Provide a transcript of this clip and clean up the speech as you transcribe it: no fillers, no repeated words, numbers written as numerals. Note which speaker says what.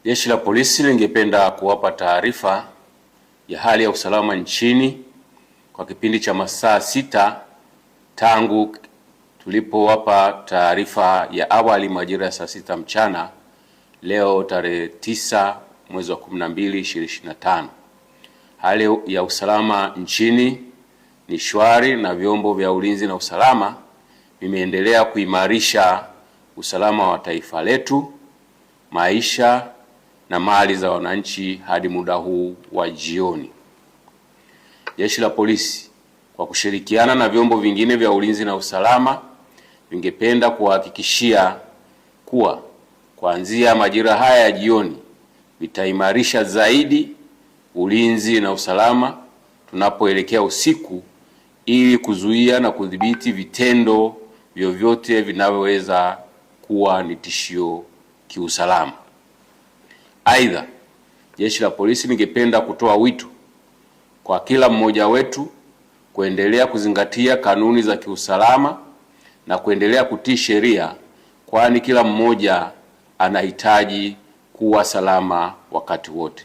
Speaker 1: Jeshi la Polisi lingependa kuwapa taarifa ya hali ya usalama nchini kwa kipindi cha masaa 6 tangu tulipowapa taarifa ya awali majira ya saa 6 mchana leo tarehe 9 mwezi wa 12 2025. Hali ya usalama nchini ni shwari na vyombo vya ulinzi na usalama vimeendelea kuimarisha usalama wa taifa letu, maisha na mali za wananchi hadi muda huu wa jioni. Jeshi la Polisi kwa kushirikiana na vyombo vingine vya ulinzi na usalama vingependa kuhakikishia kuwa kuanzia majira haya ya jioni vitaimarisha zaidi ulinzi na usalama tunapoelekea usiku ili kuzuia na kudhibiti vitendo vyovyote vinavyoweza kuwa ni tishio kiusalama. Aidha, Jeshi la Polisi lingependa kutoa wito kwa kila mmoja wetu kuendelea kuzingatia kanuni za kiusalama na kuendelea kutii sheria, kwani kila mmoja anahitaji kuwa salama wakati wote.